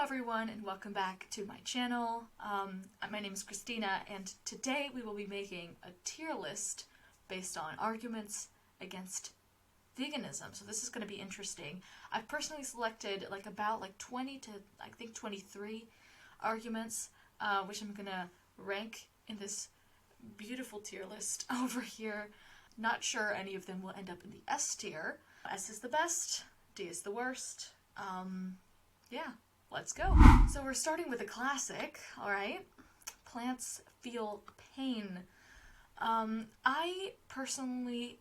everyone, and welcome back to my channel. My name is Christina, and today we will be making a tier list based on arguments against veganism. So this is going to be interesting. I've personally selected about 20 to I think 23 arguments, which I'm going to rank in this beautiful tier list over here. Not sure any of them will end up in the S tier. S is the best, D is the worst. Yeah, let's go. So we're starting with a classic, alright? Plants feel pain. I personally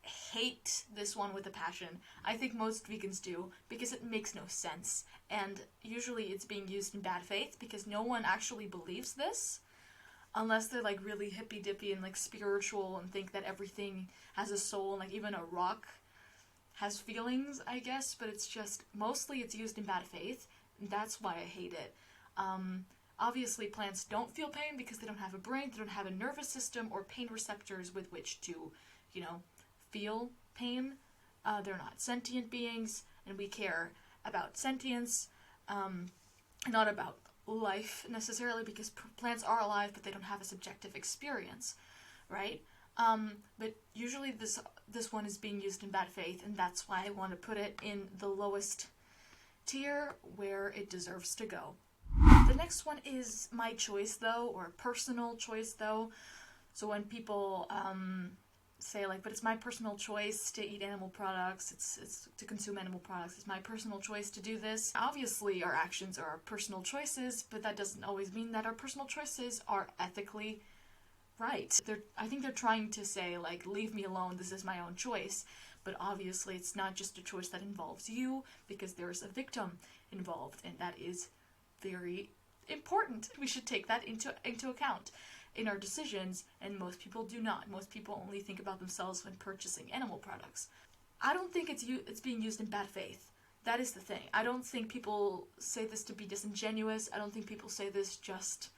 hate this one with a passion. I think most vegans do, because it makes no sense. And usually it's being used in bad faith, because no one actually believes this. Unless they're really hippy-dippy and spiritual and think that everything has a soul, and even a rock has feelings, I guess, but it's just, mostly it's used in bad faith, and that's why I hate it. Obviously plants don't feel pain because they don't have a brain, they don't have a nervous system or pain receptors with which to, feel pain. They're not sentient beings, and we care about sentience, not about life necessarily, because plants are alive, but they don't have a subjective experience, right? But usually this one is being used in bad faith, and that's why I want to put it in the lowest tier where it deserves to go. The next one is my choice though, or personal choice though. So when people say but it's my personal choice to eat animal products, it's to consume animal products, it's my personal choice to do this. Obviously our actions are our personal choices, but that doesn't always mean that our personal choices are ethically right. I think they're trying to say, leave me alone, this is my own choice. But obviously it's not just a choice that involves you, because there's a victim involved, and that is very important. We should take that into account in our decisions, and most people do not. Most people only think about themselves when purchasing animal products. I don't think it's being used in bad faith. That is the thing. I don't think people say this to be disingenuous. I don't think people say this just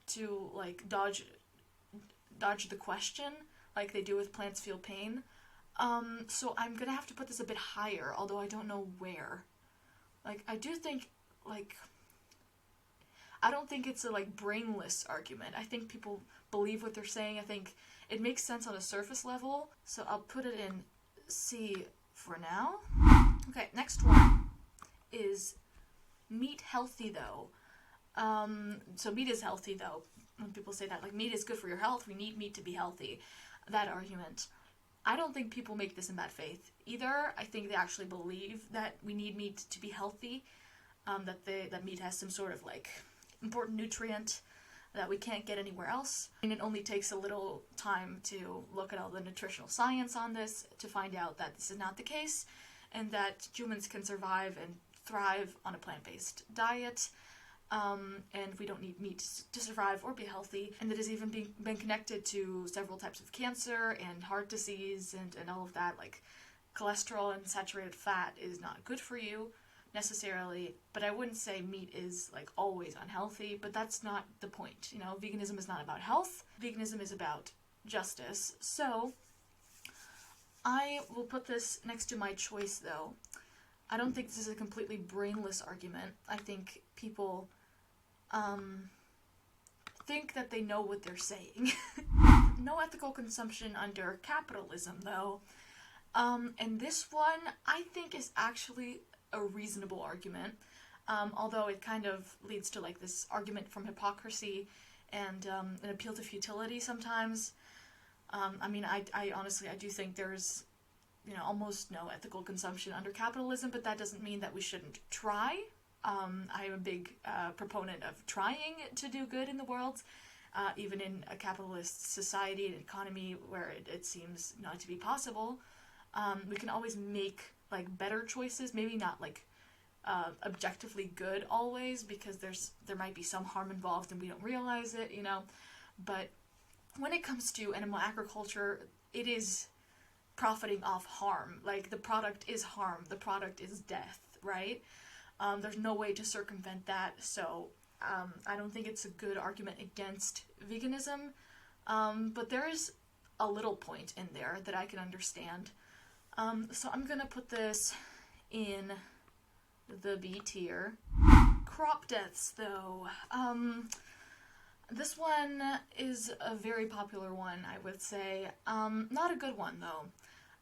to dodge the question like they do with plants feel pain. So I'm gonna have to put this a bit higher, although I don't know where. I do think, I don't think it's a brainless argument. I think people believe what they're saying. I think it makes sense on a surface level, so I'll put it in C for now. Okay, next one is meat healthy though. So meat is healthy though. When people say that, meat is good for your health, we need meat to be healthy. That argument. I don't think people make this in bad faith either. I think they actually believe that we need meat to be healthy, that meat has some sort of important nutrient that we can't get anywhere else. And it only takes a little time to look at all the nutritional science on this to find out that this is not the case, and that humans can survive and thrive on a plant-based diet. And we don't need meat to survive or be healthy, and it has even been connected to several types of cancer and heart disease and all of that. Cholesterol and saturated fat is not good for you necessarily, but I wouldn't say meat is always unhealthy, but that's not the point. Veganism is not about health, veganism is about justice. So I will put this next to my choice though. I don't think this is a completely brainless argument. I think people think that they know what they're saying. No ethical consumption under capitalism though. And this one I think is actually a reasonable argument, although it kind of leads to this argument from hypocrisy and an appeal to futility sometimes. I honestly do think there's almost no ethical consumption under capitalism, but that doesn't mean that we shouldn't try. I'm a big proponent of trying to do good in the world, even in a capitalist society and economy where it seems not to be possible. We can always make better choices, maybe not objectively good always, because there might be some harm involved and we don't realize it, but when it comes to animal agriculture, it is profiting off harm. The product is harm, the product is death, right? There's no way to circumvent that, so I don't think it's a good argument against veganism, but there is a little point in there that I can understand. So I'm gonna put this in the B tier. crop deaths, though. This one is a very popular one, I would say. Not a good one, though.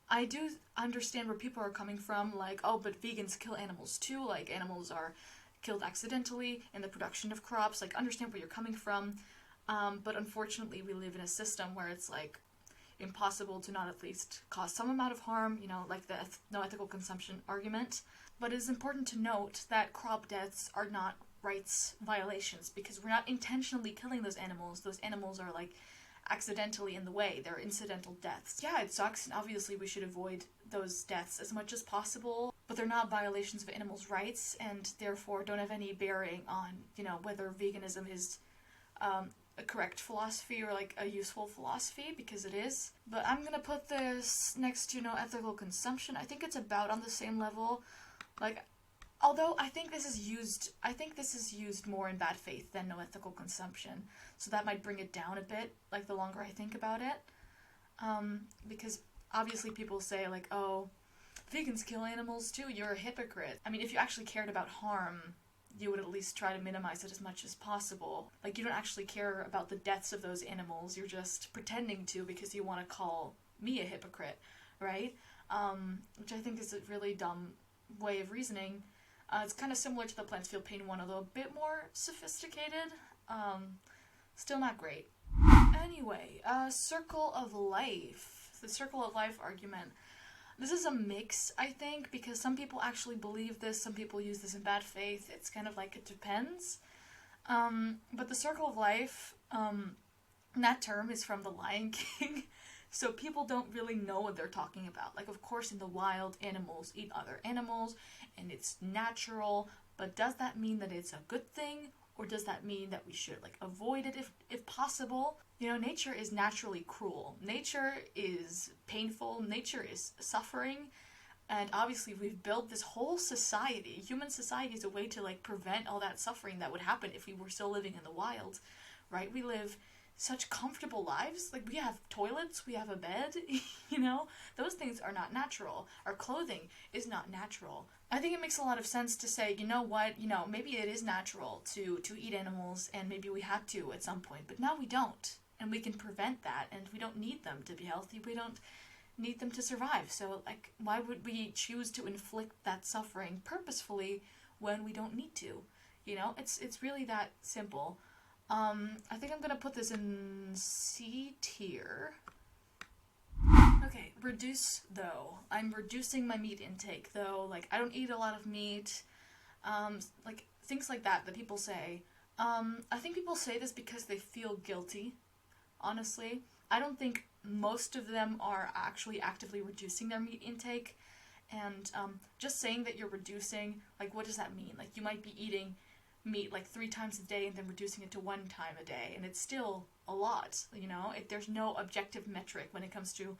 I do understand where people are coming from, like, oh, but vegans kill animals too, like, animals are killed accidentally in the production of crops, like, understand where you're coming from, but unfortunately we live in a system where it's, like, impossible to not at least cause some amount of harm, you know, like the no ethical consumption argument. But it is important to note that crop deaths are not rights violations, because we're not intentionally killing those animals. Those animals are, like, accidentally in the way. They're incidental deaths. Yeah, it sucks, and obviously we should avoid those deaths as much as possible, but they're not violations of animals' rights, and therefore don't have any bearing on, you know, whether veganism is a correct philosophy or, like, a useful philosophy, because it is. But I'm gonna put this next to no ethical consumption. I think it's about on the same level. Like, although I think this is used more in bad faith than no ethical consumption, so that might bring it down a bit, like, the longer I think about it. Because obviously people say, like, oh, vegans kill animals too, you're a hypocrite. I mean, if you actually cared about harm, you would at least try to minimize it as much as possible. Like, you don't actually care about the deaths of those animals, you're just pretending to because you want to call me a hypocrite, right? Which I think is a really dumb way of reasoning. It's kind of similar to the plants feel pain one, although a bit more sophisticated. Still not great. Anyway, circle of life. The circle of life argument. This is a mix, I think, because some people actually believe this, some people use this in bad faith. It's kind of like it depends. But the circle of life, that term is from The Lion King. So people don't really know what they're talking about. Like, of course, in the wild, animals eat other animals, and it's natural, but does that mean that it's a good thing? Or does that mean that we should, like, avoid it if possible? You know, nature is naturally cruel. Nature is painful. Nature is suffering. And obviously we've built this whole society. Human society is a way to, like, prevent all that suffering that would happen if we were still living in the wild, right? We live such comfortable lives. Like, we have toilets, we have a bed, you know? Those things are not natural. Our clothing is not natural. I think it makes a lot of sense to say, you know what, you know, maybe it is natural to eat animals, and maybe we had to at some point, but now we don't. And we can prevent that, and we don't need them to be healthy. We don't need them to survive. So, like, why would we choose to inflict that suffering purposefully when we don't need to? You know, it's really that simple. I think I'm gonna put this in C tier. Okay, reduce, though. I'm reducing my meat intake, though. Like, I don't eat a lot of meat. Like, things like that people say. I think people say this because they feel guilty, honestly. I don't think most of them are actually actively reducing their meat intake. And just saying that you're reducing, like, what does that mean? Like, you might be eating meat, like, 3 times a day and then reducing it to 1 time a day, and it's still a lot, you know? There's no objective metric when it comes to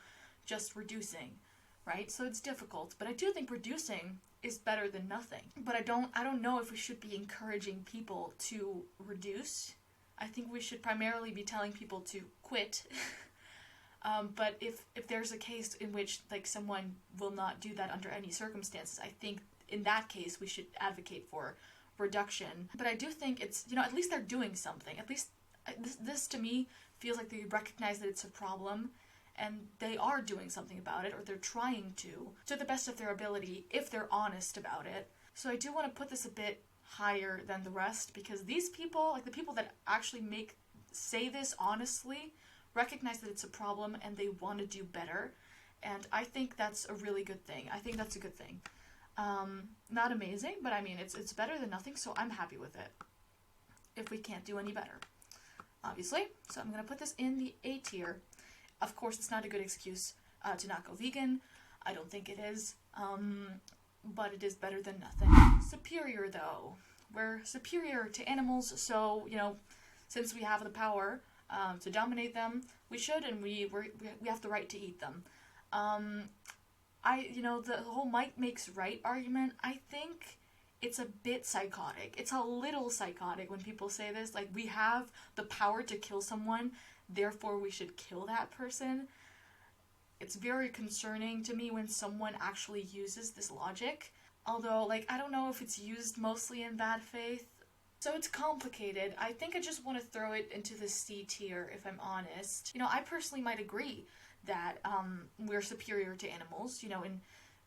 just reducing, right? So it's difficult, but I do think reducing is better than nothing. But I don't know if we should be encouraging people to reduce. I think we should primarily be telling people to quit. But if there's a case in which, like, someone will not do that under any circumstances, I think in that case we should advocate for reduction. But I do think it's, you know, at least they're doing something. At least this to me feels like they recognize that it's a problem, and they are doing something about it, or they're trying to the best of their ability, if they're honest about it. So I do want to put this a bit higher than the rest, because these people, like the people that actually say this honestly, recognize that it's a problem and they want to do better, and I think that's a really good thing. I think that's a good thing. Not amazing, but I mean, it's better than nothing, so I'm happy with it, if we can't do any better, obviously. So I'm going to put this in the A tier. Of course, it's not a good excuse to not go vegan. I don't think it is, but it is better than nothing. Superior, though. We're superior to animals, so, you know, since we have the power to dominate them, we should, and we have the right to eat them. You know, the whole might makes right argument, I think it's a bit psychotic. It's a little psychotic when people say this, like, we have the power to kill someone, therefore we should kill that person. It's very concerning to me when someone actually uses this logic. Although, like, I don't know if it's used mostly in bad faith. So it's complicated. I think I just want to throw it into the C tier, if I'm honest. I personally might agree that we're superior to animals, in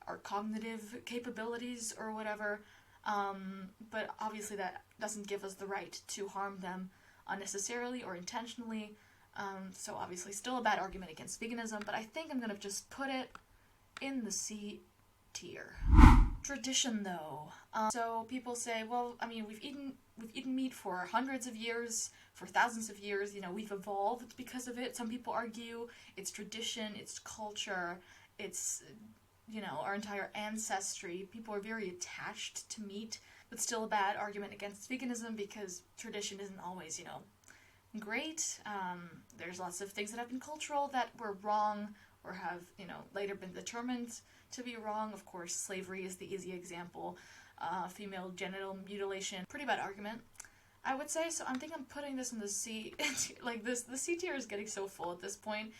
our cognitive capabilities or whatever. But obviously that doesn't give us the right to harm them unnecessarily or intentionally. So obviously still a bad argument against veganism, but I think I'm going to just put it in the C tier. Tradition, though. So people say, well, we've eaten meat for hundreds of years, for thousands of years. We've evolved because of it. Some people argue it's tradition, it's culture, it's our entire ancestry. People are very attached to meat, but still a bad argument against veganism because tradition isn't always great. There's lots of things that have been cultural that were wrong or have later been determined to be wrong. Of course, slavery is the easy example. Female genital mutilation, pretty bad argument, I would say. So I think I'm putting this in the C. The C tier is getting so full at this point.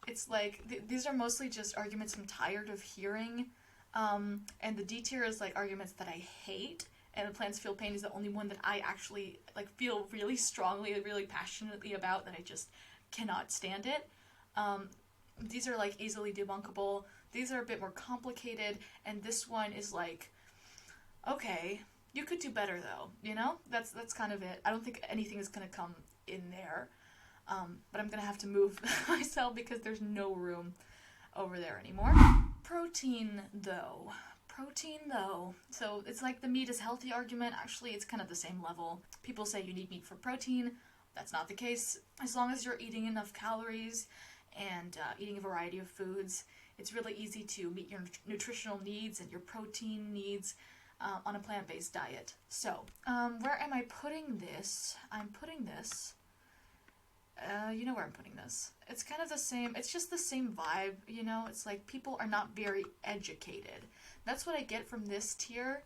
It's like these are mostly just arguments I'm tired of hearing, and the D tier is like arguments that I hate. And the plants feel pain is the only one that I actually feel really strongly, really passionately about, that I just cannot stand it. These are easily debunkable. These are a bit more complicated, and this one is okay, you could do better though, That's kind of it. I don't think anything is gonna come in there, but I'm gonna have to move myself because there's no room over there anymore. Protein though. So it's the meat is healthy argument. Actually, it's kind of the same level. People say you need meat for protein. That's not the case. As long as you're eating enough calories and eating a variety of foods, it's really easy to meet your nutritional needs and your protein needs on a plant-based diet. So, where am I putting this? I'm putting this... you know where I'm putting this. It's kind of the same, it's just the same vibe, It's people are not very educated. That's what I get from this tier.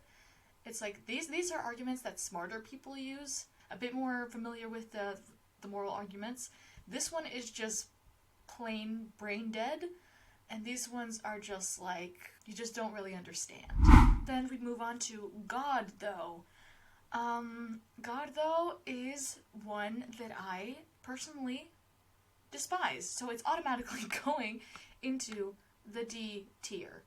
It's these are arguments that smarter people use, a bit more familiar with the moral arguments. This one is just plain brain dead, and these ones are just you just don't really understand. Then we move on to God, though. God, though, is one that I personally despise, so it's automatically going into the D tier.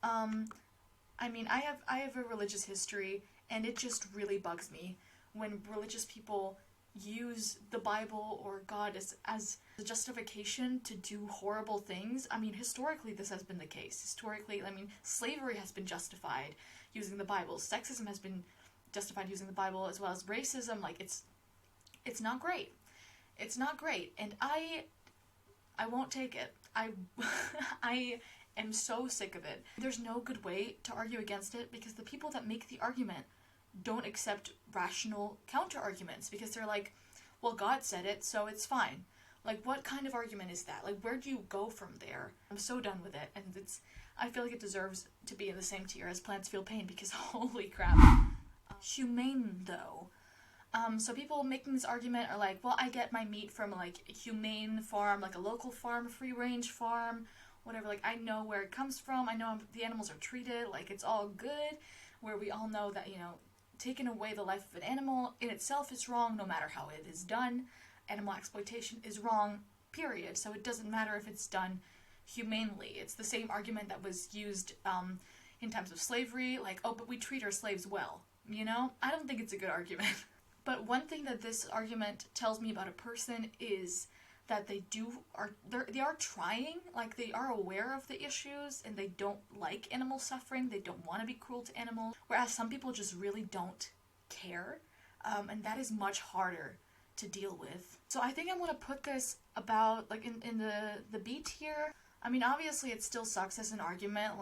I have a religious history, and it just really bugs me when religious people use the Bible or God as a justification to do horrible things. Historically this has been the case. Historically, slavery has been justified using the Bible. Sexism has been justified using the Bible, as well as racism. It's not great. It's not great, and I won't take it. I am so sick of it. There's no good way to argue against it because the people that make the argument don't accept rational counter-arguments because they're well, God said it, so it's fine. What kind of argument is that? Where do you go from there? I'm so done with it, and I feel like it deserves to be in the same tier as plants feel pain because holy crap. Humane, though. So people making this argument are well, I get my meat from a humane farm, a local farm, free-range farm, whatever. I know where it comes from. I know the animals are treated. It's all good. Where we all know that, taking away the life of an animal in itself is wrong, no matter how it is done. Animal exploitation is wrong, period. So it doesn't matter if it's done humanely. It's the same argument that was used in times of slavery, oh, but we treat our slaves well. I don't think it's a good argument. But one thing that this argument tells me about a person is that they are trying, they are aware of the issues, and they don't like animal suffering, they don't want to be cruel to animals, whereas some people just really don't care, and that is much harder to deal with. So I think I'm going to put this about, in the B tier. Obviously it still sucks as an argument,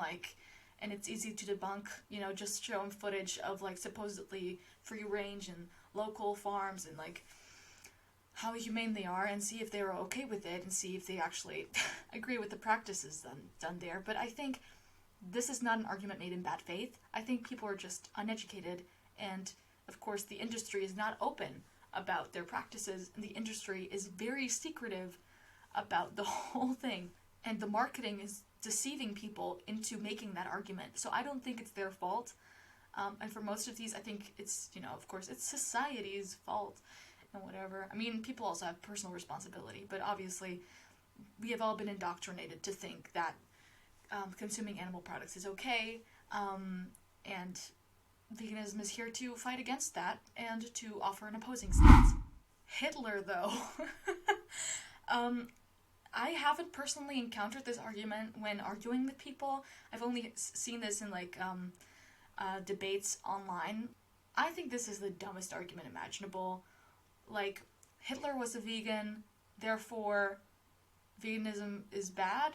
and it's easy to debunk, just showing footage of, supposedly free-range and local farms and, how humane they are, and see if they're okay with it, and see if they actually agree with the practices done there. But I think this is not an argument made in bad faith. I think people are just uneducated, and of course the industry is not open about their practices, and the industry is very secretive about the whole thing, and the marketing is deceiving people into making that argument. So I don't think it's their fault. And for most of these, I think it's, you know, of course, it's society's fault and whatever. I mean, people also have personal responsibility, but obviously we have all been indoctrinated to think that consuming animal products is okay, and veganism is here to fight against that and to offer an opposing stance. Hitler, though. I haven't personally encountered this argument when arguing with people. I've only seen this in, like, debates online. I think this is the dumbest argument imaginable. Like, Hitler was a vegan, therefore veganism is bad?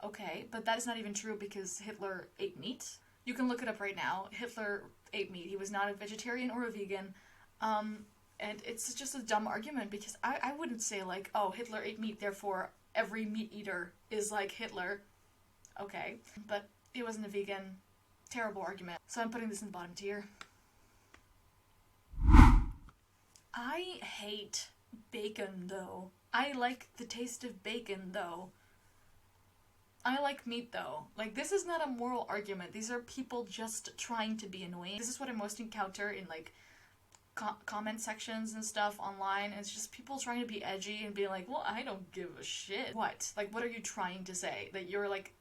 Okay, but that is not even true because Hitler ate meat. You can look it up right now. Hitler ate meat. He was not a vegetarian or a vegan. And it's just a dumb argument because I wouldn't say, like, oh, Hitler ate meat, therefore every meat eater is like Hitler. Okay, but he wasn't a vegan. Terrible argument. So I'm putting this in the bottom tier. I hate bacon, though. I like the taste of bacon, though. I like meat, though. Like, this is not a moral argument. These are people just trying to be annoying. This is what I most encounter in, like, comment sections and stuff online. It's just people trying to be edgy and be like, well, I don't give a shit. What? Like, what are you trying to say? That you're, like,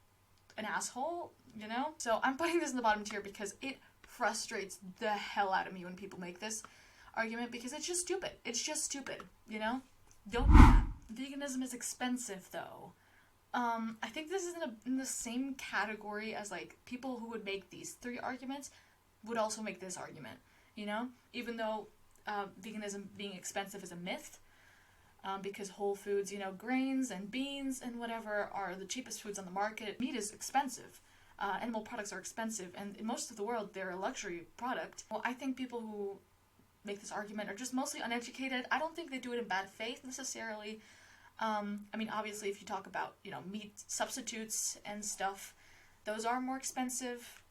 an asshole? You know? So I'm putting this in the bottom tier because it frustrates the hell out of me when people make this argument because it's just stupid. It's just stupid, you know? Don't do that. Veganism is expensive, though. I think this is in the same category as, like, people who would make these three arguments would also make this argument, you know? Even though veganism being expensive is a myth, because whole foods, you know, grains and beans and whatever are the cheapest foods on the market. Meat is expensive. Animal products are expensive, and in most of the world, they're a luxury product. Well, I think people who make this argument are just mostly uneducated. I don't think they do it in bad faith, necessarily. I mean, obviously, if you talk about, you know, meat substitutes and stuff, those are more expensive,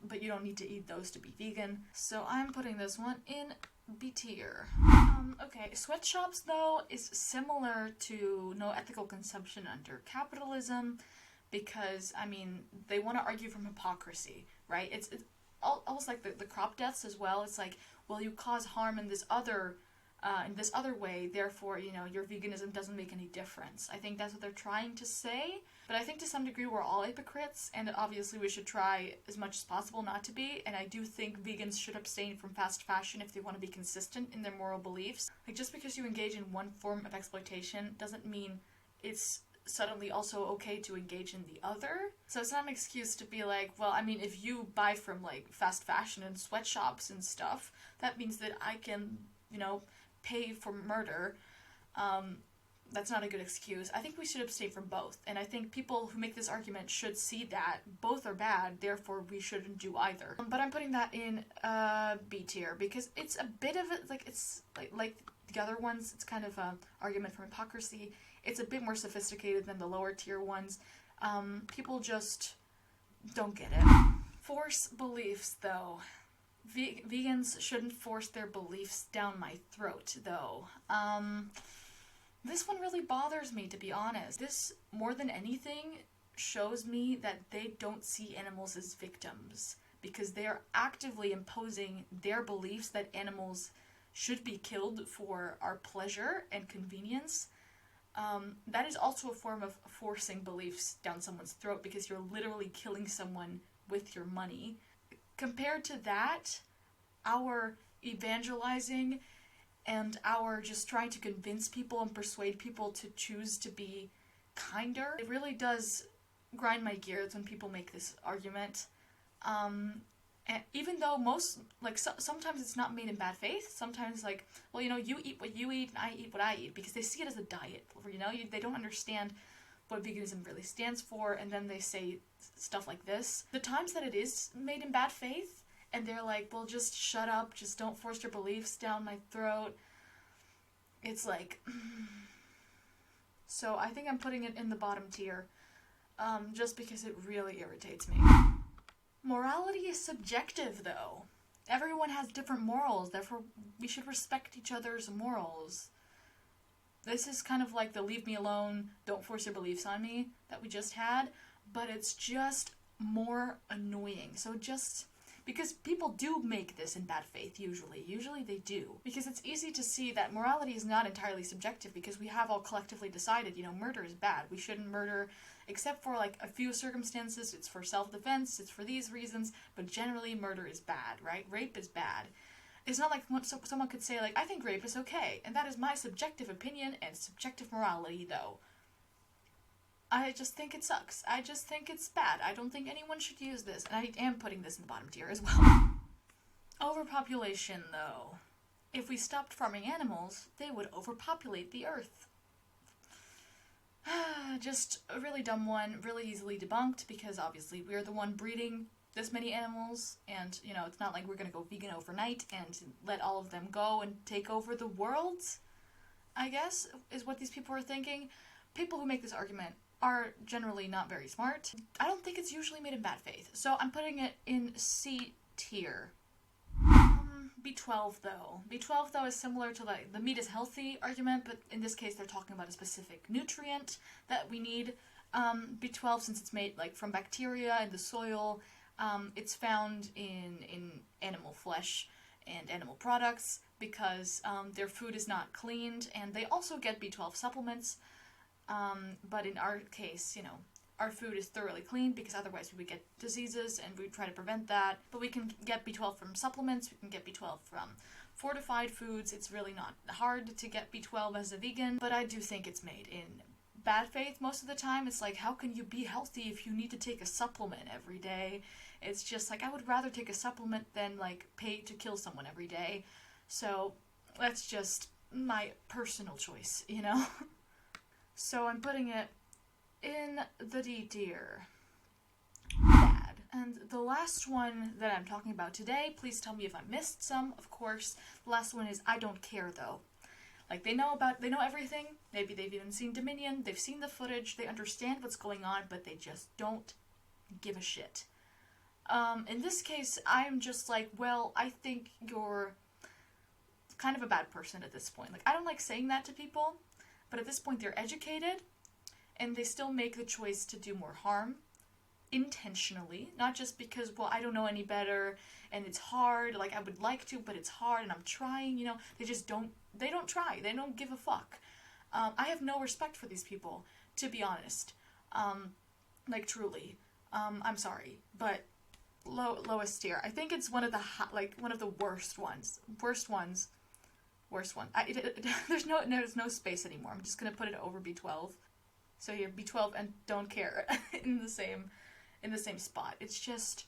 but you don't need to eat those to be vegan. So I'm putting this one in B tier. Okay, sweatshops, though, is similar to no ethical consumption under capitalism, because, I mean, they want to argue from hypocrisy, right? It's almost like the crop deaths as well. It's like, well, you cause harm in this other way, therefore, you know, your veganism doesn't make any difference. I think that's what they're trying to say, but I think to some degree we're all hypocrites, and obviously we should try as much as possible not to be, and I do think vegans should abstain from fast fashion if they want to be consistent in their moral beliefs. Like, just because you engage in one form of exploitation doesn't mean it's suddenly also okay to engage in the other. So it's not an excuse to be like, well, I mean, if you buy from, like, fast fashion and sweatshops and stuff, that means that I can, you know, pay for murder. That's not a good excuse. I think we should abstain from both, and I think people who make this argument should see that both are bad, therefore we shouldn't do either. But I'm putting that in B tier because it's a bit of a, like, it's like the other ones, it's kind of an argument from hypocrisy. It's a bit more sophisticated than the lower tier ones. People just don't get it. Force beliefs, though. Vegans shouldn't force their beliefs down my throat, though. This one really bothers me, to be honest. This, more than anything, shows me that they don't see animals as victims, because they are actively imposing their beliefs that animals should be killed for our pleasure and convenience. That is also a form of forcing beliefs down someone's throat, because you're literally killing someone with your money. Compared to that, our evangelizing and our just trying to convince people and persuade people to choose to be kinder, it really does grind my gears when people make this argument. And even though sometimes it's not made in bad faith, sometimes, like, well, you know, you eat what you eat and I eat what I eat, because they see it as a diet, you know, they don't understand what veganism really stands for, and then they say stuff like this. The times that it is made in bad faith, and they're like, well, just shut up, just don't force your beliefs down my throat, it's like, so I think I'm putting it in the bottom tier, just because it really irritates me. Morality is subjective, though. Everyone has different morals, therefore we should respect each other's morals. This is kind of like the leave me alone, don't force your beliefs on me that we just had, but it's just more annoying. So just because people do make this in bad faith, usually they do, because it's easy to see that morality is not entirely subjective, because we have all collectively decided, you know, murder is bad. We shouldn't murder except for like a few circumstances. It's for self-defense, it's for these reasons, but generally murder is bad, right? Rape is bad. It's not like someone could say, like, I think rape is okay, and that is my subjective opinion and subjective morality, though. I just think it sucks. I just think it's bad. I don't think anyone should use this, and I am putting this in the bottom tier as well. Overpopulation, though. If we stopped farming animals, they would overpopulate the earth. Just a really dumb one, really easily debunked, because obviously we're the one breeding this many animals, and, you know, it's not like we're gonna go vegan overnight and let all of them go and take over the world, I guess, is what these people are thinking. People who make this argument are generally not very smart. I don't think it's usually made in bad faith, so I'm putting it in C tier. B12 though. B12 though is similar to like the meat is healthy argument, but in this case they're talking about a specific nutrient that we need. B12, since it's made like from bacteria in the soil, it's found in animal flesh and animal products because their food is not cleaned, and they also get B12 supplements. But in our case, you know, our food is thoroughly clean, because otherwise we would get diseases, and we try to prevent that. But we can get B12 from supplements, we can get B12 from fortified foods. It's really not hard to get B12 as a vegan, but I do think it's made in bad faith most of the time. It's like, how can you be healthy if you need to take a supplement every day? It's just like, I would rather take a supplement than like pay to kill someone every day. So that's just my personal choice, you know? So I'm putting it in the D tier. Bad. And the last one that I'm talking about today, please tell me if I missed some, of course. The last one is I don't care, though. Like, they know everything. Maybe they've even seen Dominion, they've seen the footage, they understand what's going on, but they just don't give a shit. In this case, I'm just like, well, I think you're kind of a bad person at this point. Like, I don't like saying that to people, but at this point they're educated, and they still make the choice to do more harm, intentionally, not just because, well, I don't know any better, and it's hard, like, I would like to, but it's hard, and I'm trying, you know, they don't try, they don't give a fuck. I have no respect for these people, to be honest, like, truly, I'm sorry, but lowest tier. I think it's one of the worst ones. There's no space anymore. I'm just gonna put it over B12. So here, B12 and don't care in the same spot. It's just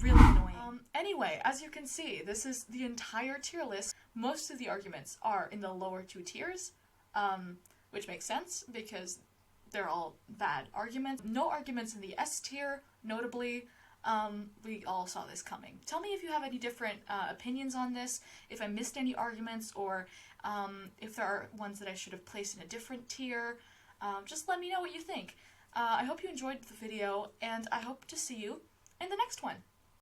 really annoying. Anyway, as you can see, this is the entire tier list. Most of the arguments are in the lower two tiers, which makes sense because they're all bad arguments. No arguments in the S tier, notably. We all saw this coming. Tell me if you have any different opinions on this, if I missed any arguments, or if there are ones that I should have placed in a different tier. Just let me know what you think. I hope you enjoyed the video, and I hope to see you in the next one.